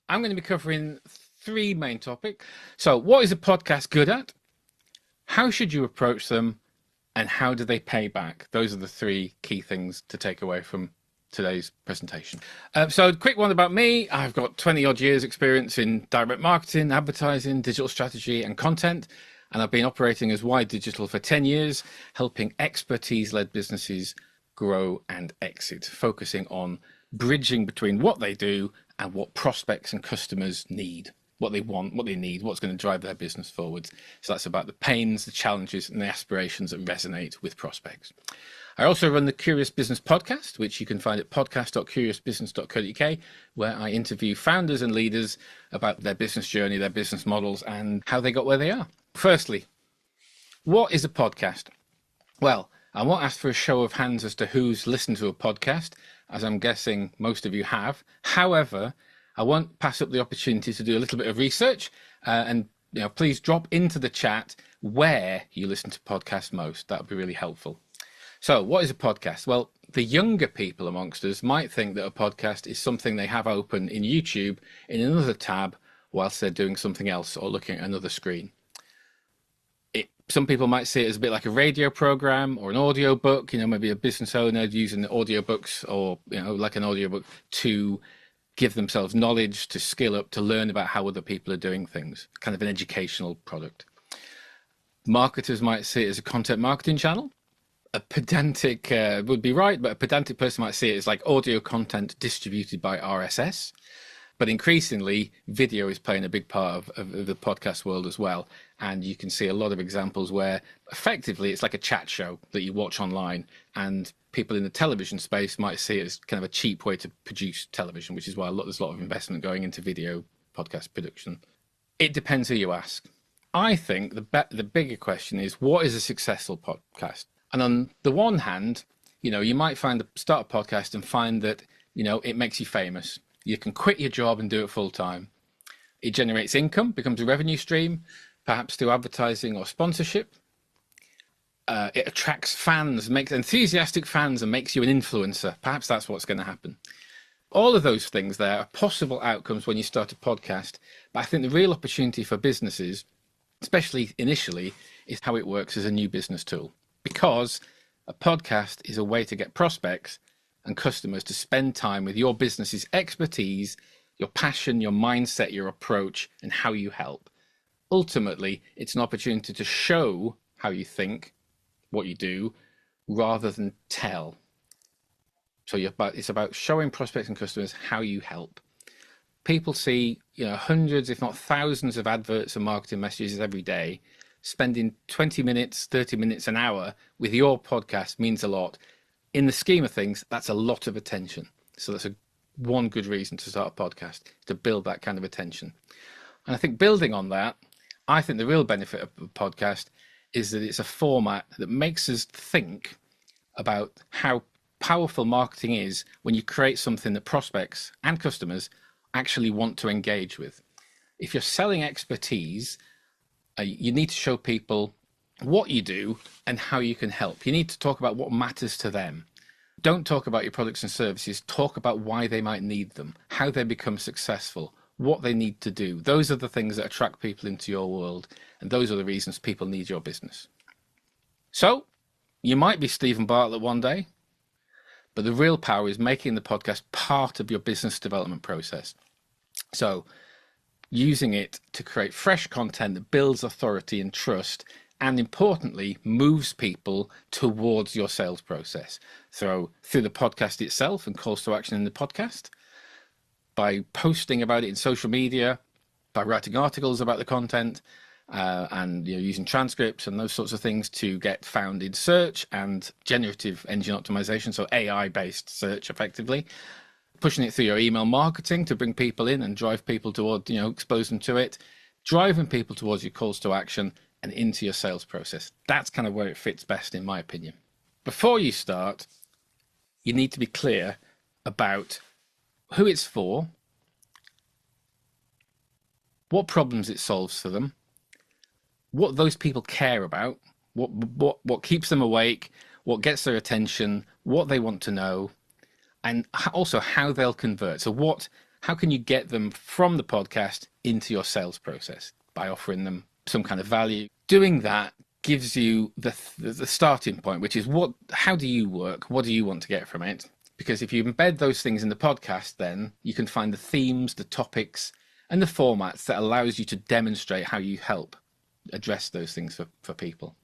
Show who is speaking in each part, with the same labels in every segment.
Speaker 1: I'm going to be covering three main topics. So, what is a podcast good at? How should you approach them? And how do they pay back? Those are the three key things to take away from today's presentation. So, a quick one about me. I've got 20 odd years experience in direct marketing, advertising, digital strategy, and content. And I've been operating as Wide Digital for 10 years, helping expertise-led businesses grow and exit, focusing on bridging between what they do and what prospects and customers need, what they want, what they need, what's going to drive their business forward. So that's about the pains, the challenges, and the aspirations that resonate with prospects. I also run the Curious Business podcast, which you can find at podcast.curiousbusiness.co.uk, where I interview founders and leaders about their business journey, their business models, and how they got where they are. Firstly, what is a podcast? Well, I won't ask for a show of hands as to who's listened to a podcast, as I'm guessing most of you have. However, I won't pass up the opportunity to do a little bit of research and please drop into the chat where you listen to podcasts most. That would be really helpful. So what is a podcast? Well, the younger people amongst us might think that a podcast is something they have open in YouTube in another tab whilst they're doing something else or looking at another screen. Some people might see it as a bit like a radio program or an audio book, maybe a business owner using audiobooks or, like an audiobook to give themselves knowledge, to skill up, to learn about how other people are doing things, kind of an educational product. Marketers might see it as a content marketing channel. A pedantic would be right, but a pedantic person might see it as like audio content distributed by RSS. But increasingly, video is playing a big part of the podcast world as well. And you can see a lot of examples where effectively it's like a chat show that you watch online. And people in the television space might see it as kind of a cheap way to produce television, which is why there's a lot of investment going into video podcast production. It depends who you ask. I think the bigger question is, what is a successful podcast? And on the one hand, you might start a podcast and find that, it makes you famous. You can quit your job and do it full time. It generates income, becomes a revenue stream, perhaps through advertising or sponsorship. It attracts fans, makes enthusiastic fans, and makes you an influencer. Perhaps that's what's going to happen. All of those things there are possible outcomes when you start a podcast. But I think the real opportunity for businesses, especially initially, is how it works as a new business tool. Because a podcast is a way to get prospects and customers to spend time with your business's expertise, your passion, your mindset, your approach, and how you help. Ultimately, it's an opportunity to show how you think, what you do, rather than tell. So it's about showing prospects and customers how you help. People see, hundreds, if not thousands of adverts and marketing messages every day. Spending 20 minutes, 30 minutes, an hour with your podcast means a lot. In the scheme of things, that's a lot of attention. So that's one good reason to start a podcast, to build that kind of attention. And I think building on that, I think the real benefit of a podcast is that it's a format that makes us think about how powerful marketing is when you create something that prospects and customers actually want to engage with. If you're selling expertise, you need to show people what you do and how you can help. You need to talk about what matters to them. Don't talk about your products and services. Talk about why they might need them, how they become successful, what they need to do. Those are the things that attract people into your world, and those are the reasons people need your business. So, you might be Stephen Bartlett one day, but the real power is making the podcast part of your business development process. So, using it to create fresh content that builds authority and trust, and importantly, moves people towards your sales process. So through the podcast itself and calls to action in the podcast, by posting about it in social media, by writing articles about the content, and using transcripts and those sorts of things to get found in search and generative engine optimization, so AI-based search effectively. Pushing it through your email marketing to bring people in and drive people toward, expose them to it, driving people towards your calls to action and into your sales process. That's kind of where it fits best, in my opinion. Before you start, you need to be clear about who it's for, what problems it solves for them, what those people care about, what keeps them awake, what gets their attention, what they want to know, and also how they'll convert. So how can you get them from the podcast into your sales process by offering them some kind of value? Doing that gives you the starting point, which is how do you work? What do you want to get from it? Because if you embed those things in the podcast, then you can find the themes, the topics, and the formats that allows you to demonstrate how you help address those things for people.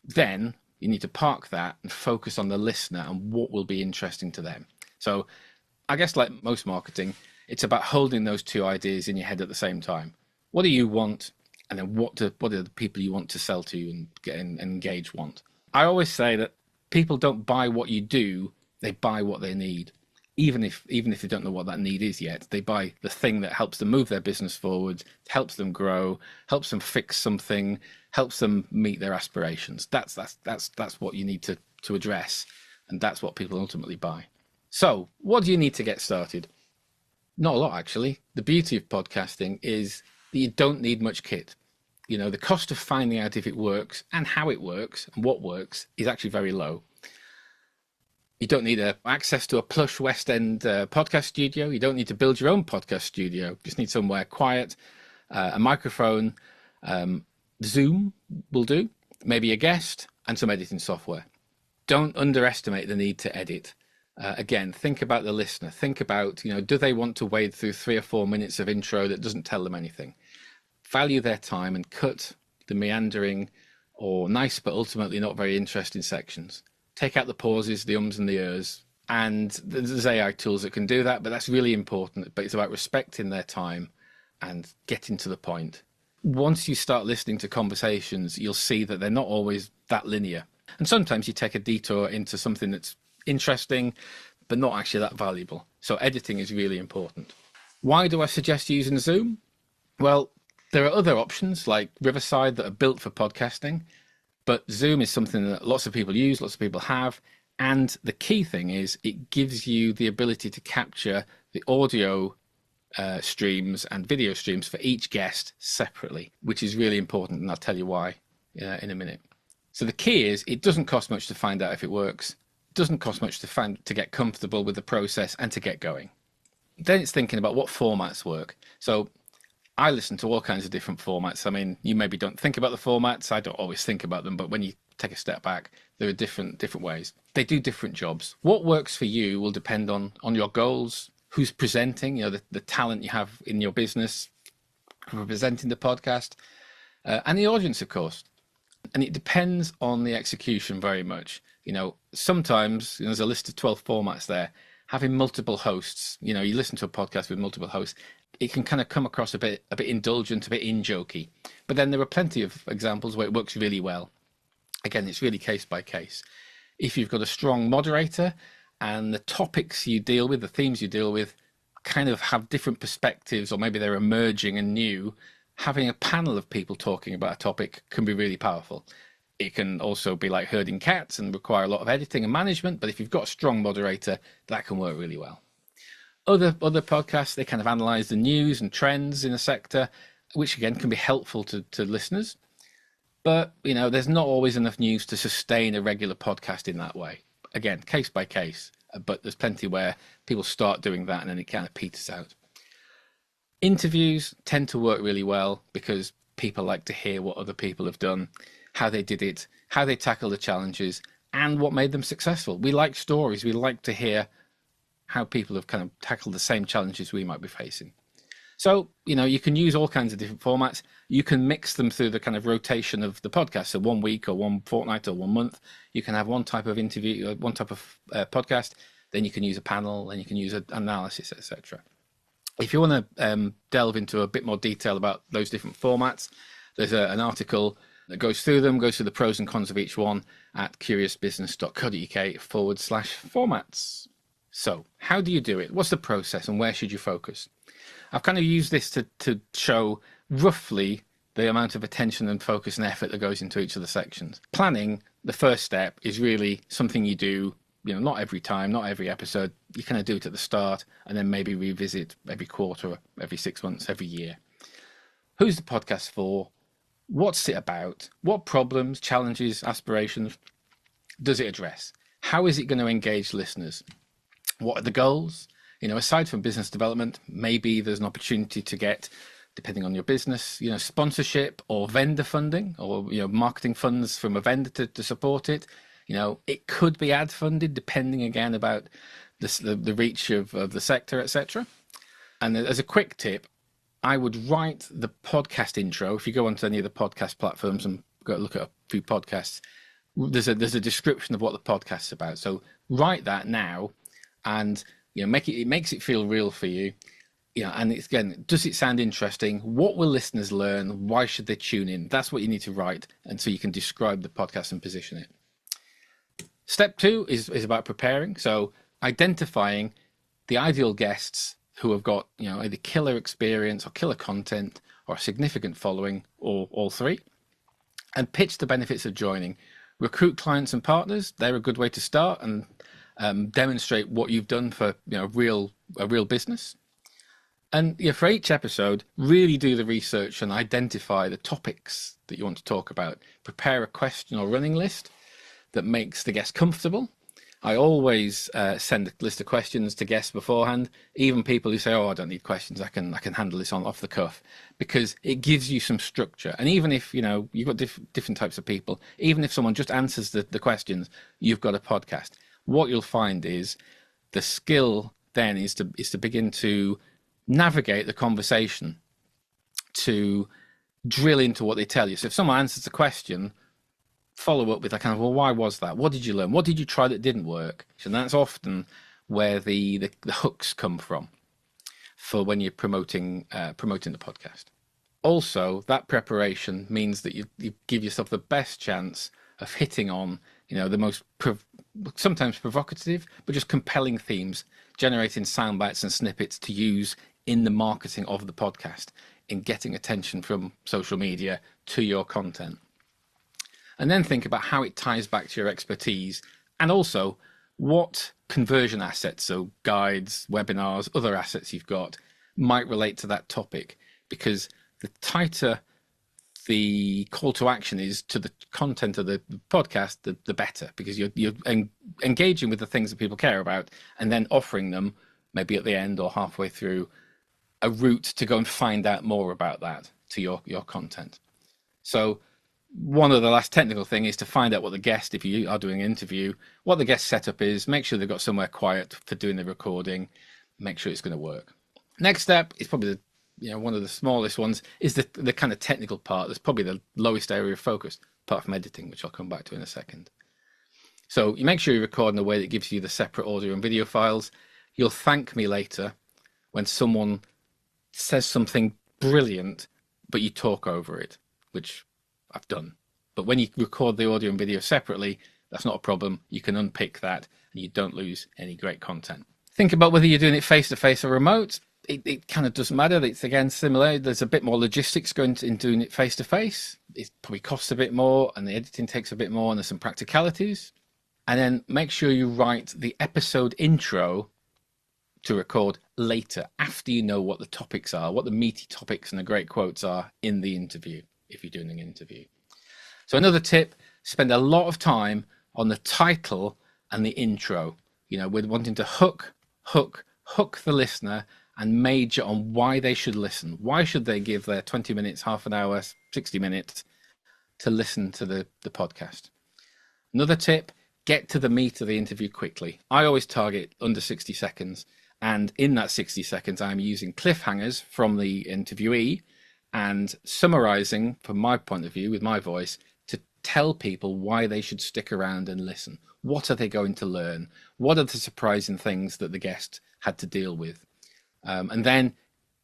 Speaker 1: Then you need to park that and focus on the listener and what will be interesting to them. So I guess like most marketing, it's about holding those two ideas in your head at the same time. What do you want? And then what are the people you want to sell to and get and engage want? I always say that people don't buy what you do, they buy what they need. Even if they don't know what that need is yet, they buy the thing that helps them move their business forward, helps them grow, helps them fix something, helps them meet their aspirations. That's what you need to address, and that's what people ultimately buy. So, what do you need to get started? Not a lot, actually. The beauty of podcasting is that you don't need much kit. You know, the cost of finding out if it works and how it works and what works is actually very low. You don't need access to a plush West End podcast studio. You don't need to build your own podcast studio. You just need somewhere quiet, a microphone, Zoom will do, maybe a guest, and some editing software. Don't underestimate the need to edit. Again, think about the listener. Think about, do they want to wade through 3 or 4 minutes of intro that doesn't tell them anything? Value their time and cut the meandering or nice but ultimately not very interesting sections. Take out the pauses, the ums and the ers, and there's AI tools that can do that, but that's really important. But it's about respecting their time and getting to the point. Once you start listening to conversations, you'll see that they're not always that linear. And sometimes you take a detour into something that's interesting, but not actually that valuable. So editing is really important. Why do I suggest using Zoom? Well, there are other options like Riverside that are built for podcasting. But Zoom is something that lots of people use, lots of people have. And the key thing is it gives you the ability to capture the audio streams and video streams for each guest separately, which is really important. And I'll tell you why in a minute. So the key is it doesn't cost much to find out if it works. It doesn't cost much to get comfortable with the process and to get going. Then it's thinking about what formats work. So I listen to all kinds of different formats. I mean, you maybe don't think about the formats. I don't always think about them, but when you take a step back, there are different ways. They do different jobs. What works for you will depend on your goals, who's presenting, the talent you have in your business, presenting the podcast, and the audience, of course. And it depends on the execution very much. Sometimes there's a list of 12 formats there. Having multiple hosts, you listen to a podcast with multiple hosts, it can kind of come across a bit indulgent, a bit in-jokey. But then there are plenty of examples where it works really well. Again, it's really case by case. If you've got a strong moderator and the topics you deal with, the themes you deal with, kind of have different perspectives, or maybe they're emerging and new, having a panel of people talking about a topic can be really powerful. It can also be like herding cats and require a lot of editing and management, but if you've got a strong moderator, that can work really well. Other podcasts, they kind of analyze the news and trends in a sector, which again can be helpful to listeners. But, there's not always enough news to sustain a regular podcast in that way. Again, case by case, but there's plenty where people start doing that and then it kind of peters out. Interviews tend to work really well because people like to hear what other people have done, how they did it, how they tackle the challenges, and what made them successful. We like stories. We like to hear how people have kind of tackled the same challenges we might be facing. So, you can use all kinds of different formats. You can mix them through the kind of rotation of the podcast. So 1 week or 1 fortnight or 1 month, you can have one type of interview, one type of podcast. Then you can use a panel, then you can use an analysis, etc. If you want to delve into a bit more detail about those different formats, there's an article that goes through the pros and cons of each one at curiousbusiness.co.uk/formats. So how do you do it? What's the process and where should you focus? I've kind of used this to show roughly the amount of attention and focus and effort that goes into each of the sections. Planning, the first step, is really something you do, not every time, not every episode. You kind of do it at the start and then maybe revisit every quarter, every 6 months, every year. Who's the podcast for? What's it about? What problems, challenges, aspirations does it address? How is it going to engage listeners? What are the goals? Aside from business development, maybe there's an opportunity to get, depending on your business, sponsorship or vendor funding, or marketing funds from a vendor to support it. It could be ad funded, depending again about the reach of the sector, etc. And as a quick tip, I would write the podcast intro. If you go onto any of the podcast platforms and go look at a few podcasts, there's a description of what the podcast's about. So write that now, and it makes it feel real for you. And it's, again, does it sound interesting? What will listeners learn? Why should they tune in? That's what you need to write, and so you can describe the podcast and position it. Step 2 is about preparing. So identifying the ideal guests who have got either killer experience or killer content or a significant following, or all three, and pitch the benefits of joining. Recruit clients and partners. They're a good way to start, and demonstrate what you've done for a real business. And for each episode, really do the research and identify the topics that you want to talk about. Prepare a question or running list that makes the guest comfortable. I always send a list of questions to guests beforehand, even people who say, "Oh, I don't need questions. I can handle this off the cuff," because it gives you some structure. And even if you've got different types of people, even if someone just answers the questions, you've got a podcast. What you'll find is the skill then is to begin to navigate the conversation, to drill into what they tell you. So if someone answers a question, follow up with a kind of, well, why was that? What did you learn? What did you try that didn't work? And that's often where the hooks come from for when you're promoting the podcast. Also, that preparation means that you give yourself the best chance of hitting on the most sometimes provocative but just compelling themes, generating sound bites and snippets to use in the marketing of the podcast, in getting attention from social media to your content. And then think about how it ties back to your expertise, and also what conversion assets, so guides, webinars, other assets you've got, might relate to that topic. Because the tighter the call to action is to the content of the podcast, the better, because you're engaging with the things that people care about, and then offering them, maybe at the end or halfway through, a route to go and find out more about that to your content. So one of the last technical thing is to find out what the guest, if you are doing an interview, what the guest setup is. Make sure they've got somewhere quiet for doing the recording. Make sure it's going to work. Next step is probably one of the smallest ones, is the kind of technical part. That's probably the lowest area of focus, apart from editing, which I'll come back to in a second. So you make sure you record in a way that gives you the separate audio and video files. You'll thank me later when someone says something brilliant, but you talk over it, which I've done. But when you record the audio and video separately, that's not a problem. You can unpick that and you don't lose any great content. Think about whether you're doing it face-to-face or remote. It kind of doesn't matter. It's, again, similar. There's a bit more logistics going in doing it face-to-face. It probably costs a bit more, and the editing takes a bit more, and there's some practicalities. And then make sure you write the episode intro to record later, after you know what the topics are, what the meaty topics and the great quotes are in the interview, if you're doing an interview. So another tip, spend a lot of time on the title and the intro, with wanting to hook the listener and major on why they should listen. Why should they give their 20 minutes, half an hour, 60 minutes to listen to the podcast? Another tip, get to the meat of the interview quickly. I always target under 60 seconds. And in that 60 seconds, I'm using cliffhangers from the interviewee and summarizing, from my point of view, with my voice, to tell people why they should stick around and listen. What are they going to learn? What are the surprising things that the guest had to deal with? And then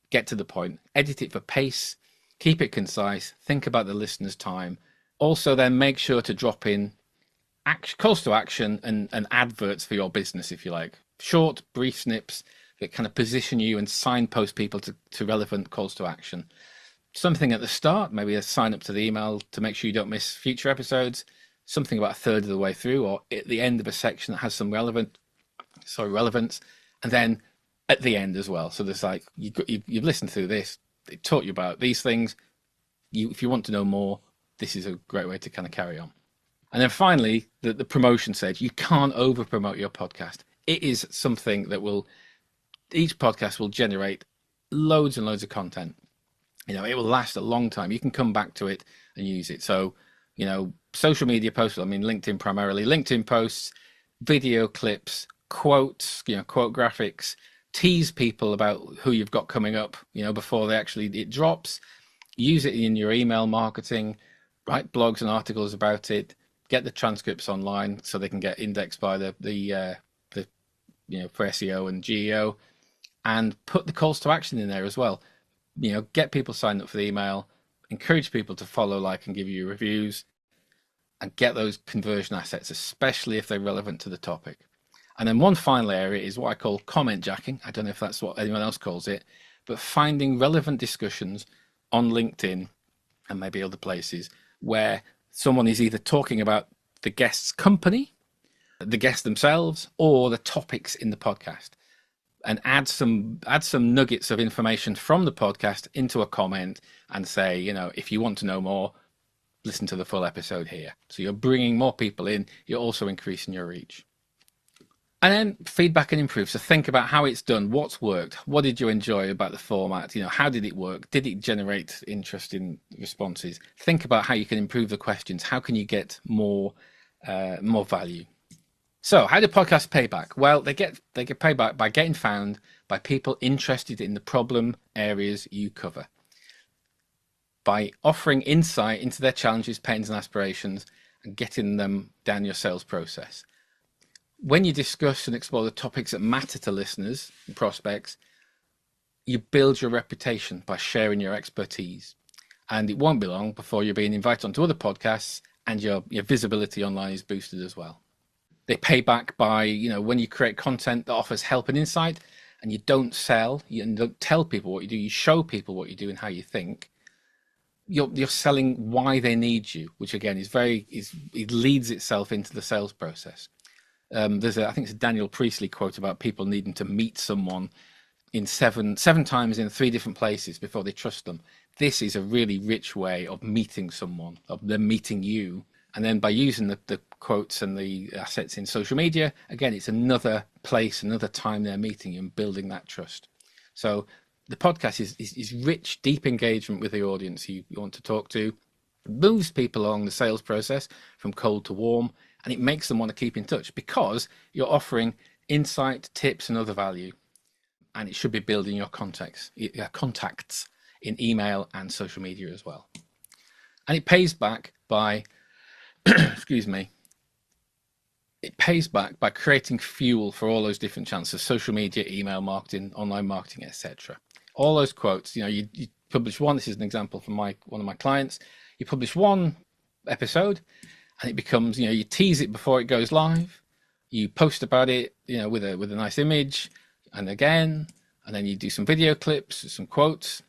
Speaker 1: get to the point. Edit it for pace. Keep it concise. Think about the listener's time. Also, then make sure to drop in calls to action and adverts for your business, if you like. Short, brief snips that kind of position you and signpost people to relevant calls to action. Something at the start, maybe a sign up to the email to make sure you don't miss future episodes. Something about a third of the way through, or at the end of a section that has some relevance. And then at the end as well. So there's like, you've listened through this, it taught you about these things. If you want to know more, this is a great way to kind of carry on. And then finally, the promotion stage. You can't over promote your podcast. It is something that will each podcast will generate loads and loads of content. It will last a long time. You can come back to it and use it. So, social media posts, LinkedIn primarily, LinkedIn posts, video clips, quotes, quote graphics, tease people about who you've got coming up, before it drops. Use it in your email marketing, write blogs and articles about it, get the transcripts online so they can get indexed by the for SEO and GEO, and put the calls to action in there as well. Get people signed up for the email, encourage people to follow, like, and give you reviews, and get those conversion assets, especially if they're relevant to the topic. And then one final area is what I call comment jacking. I don't know if that's what anyone else calls it, but finding relevant discussions on LinkedIn and maybe other places where someone is either talking about the guest's company, the guests themselves, or the topics in the podcast, and add some nuggets of information from the podcast into a comment and say, if you want to know more, listen to the full episode here. So you're bringing more people in, you're also increasing your reach. And then feedback and improve. So think about how it's done, what's worked, what did you enjoy about the format, how did it work, did it generate interesting responses? Think about how you can improve the questions, how can you get more value. So how do podcasts pay back? Well, they get payback by getting found by people interested in the problem areas you cover, by offering insight into their challenges, pains and aspirations, and getting them down your sales process. When you discuss and explore the topics that matter to listeners and prospects, you build your reputation by sharing your expertise. And it won't be long before you're being invited onto other podcasts and your visibility online is boosted as well. They pay back by, when you create content that offers help and insight, and you don't sell, you don't tell people what you do, you show people what you do and how you think. You're selling why they need you, which again it leads itself into the sales process. I think it's a Daniel Priestley quote about people needing to meet someone in seven times in 3 different places before they trust them. This is a really rich way of meeting someone, of them meeting you. And then by using the quotes and the assets in social media, again, it's another place, another time they're meeting you and building that trust. So the podcast is rich, deep engagement with the audience you want to talk to, moves people along the sales process from cold to warm, and it makes them want to keep in touch because you're offering insight, tips, and other value. And it should be building your contacts in email and social media as well. And it pays back by it pays back by creating fuel for all those different channels: social media, email marketing, online marketing, etc. All those quotes, you publish one. This is an example from one of my clients. You publish one episode and it becomes, you tease it before it goes live. You post about it, with a nice image, and then you do some video clips, some quotes.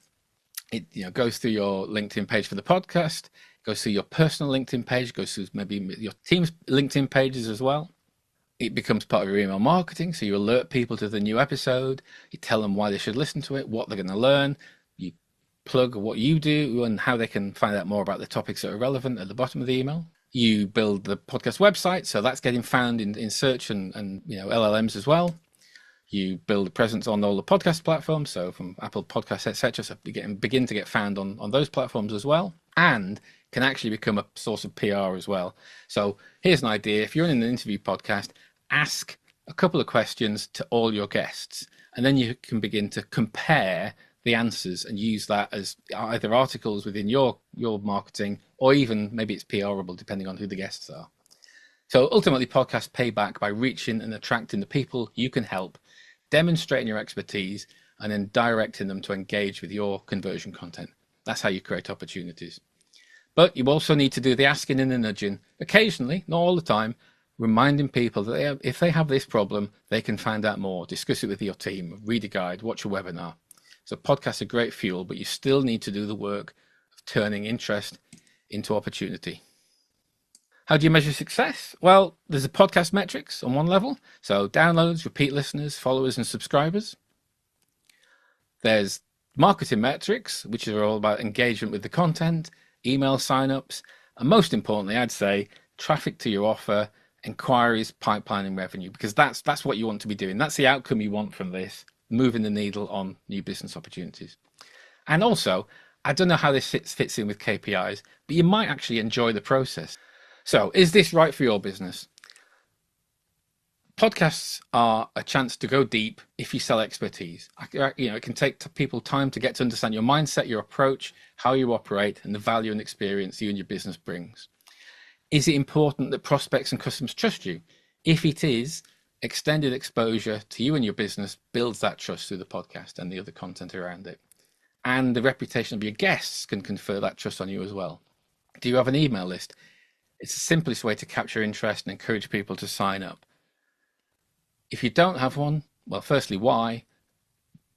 Speaker 1: It goes through your LinkedIn page for the podcast, goes through your personal LinkedIn page, goes through maybe your team's LinkedIn pages as well. It becomes part of your email marketing, so you alert people to the new episode, you tell them why they should listen to it, what they're going to learn, you plug what you do and how they can find out more about the topics that are relevant at the bottom of the email. You build the podcast website, so that's getting found in search and LLMs as well. You build a presence on all the podcast platforms, so from Apple Podcasts, etc. So begin to get found on those platforms as well, and can actually become a source of PR as well. So here's an idea: if you're in an interview podcast, ask a couple of questions to all your guests, and then you can begin to compare the answers and use that as either articles within your marketing, or even maybe it's PRable depending on who the guests are. So ultimately, podcasts pay back by reaching and attracting the people you can help, demonstrating your expertise, and then directing them to engage with your conversion content. That's how you create opportunities. But you also need to do the asking and the nudging occasionally, not all the time, reminding people that if they have this problem, they can find out more, discuss it with your team, read a guide, watch a webinar. So podcasts are great fuel, but you still need to do the work of turning interest into opportunity. How do you measure success? Well, there's the podcast metrics on one level. So downloads, repeat listeners, followers, and subscribers. There's marketing metrics, which are all about engagement with the content, email signups, and most importantly, I'd say traffic to your offer, inquiries, pipeline, and revenue, because that's what you want to be doing. That's the outcome you want from this. moving the needle on new business opportunities. And also, I don't know how this fits in with KPIs, but you might actually enjoy the process. So, is this right for your business? Podcasts are a chance to go deep if you sell expertise. It can take people time to get to understand your mindset, your approach, how you operate, and the value and experience you and your business brings. Is it important that prospects and customers trust you? If it is, extended exposure to you and your business builds that trust through the podcast and the other content around it. And the reputation of your guests can confer that trust on you as well. Do you have an email list? It's the simplest way to capture interest and encourage people to sign up. If you don't have one, well, firstly, why?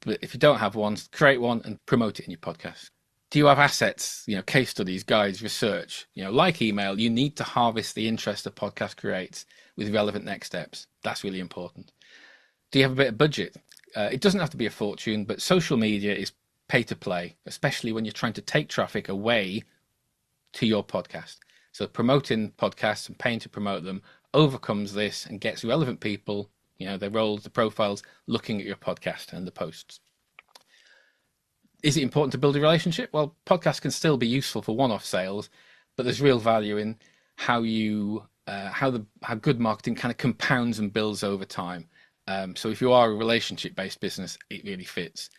Speaker 1: But if you don't have one, create one and promote it in your podcast. Do you have assets, case studies, guides, research? Like email, you need to harvest the interest a podcast creates with relevant next steps. That's really important. Do you have a bit of budget? It doesn't have to be a fortune, but social media is pay to play, especially when you're trying to take traffic away to your podcast. So promoting podcasts and paying to promote them overcomes this and gets relevant people, their roles, the profiles, looking at your podcast and the posts. Is it important to build a relationship? Well, podcasts can still be useful for one-off sales, but there's real value in how good marketing kind of compounds and builds over time. So if you are a relationship-based business, it really fits.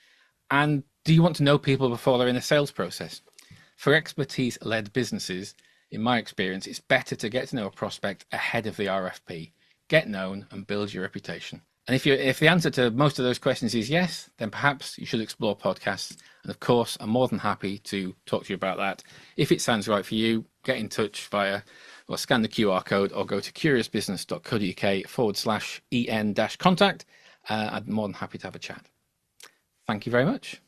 Speaker 1: And do you want to know people before they're in a sales process? For expertise-led businesses, in my experience, it's better to get to know a prospect ahead of the RFP. Get known and build your reputation. And if the answer to most of those questions is yes, then perhaps you should explore podcasts. And of course, I'm more than happy to talk to you about that. If it sounds right for you, get in touch scan the QR code or go to curiousbusiness.co.uk/en-contact. I'm more than happy to have a chat. Thank you very much.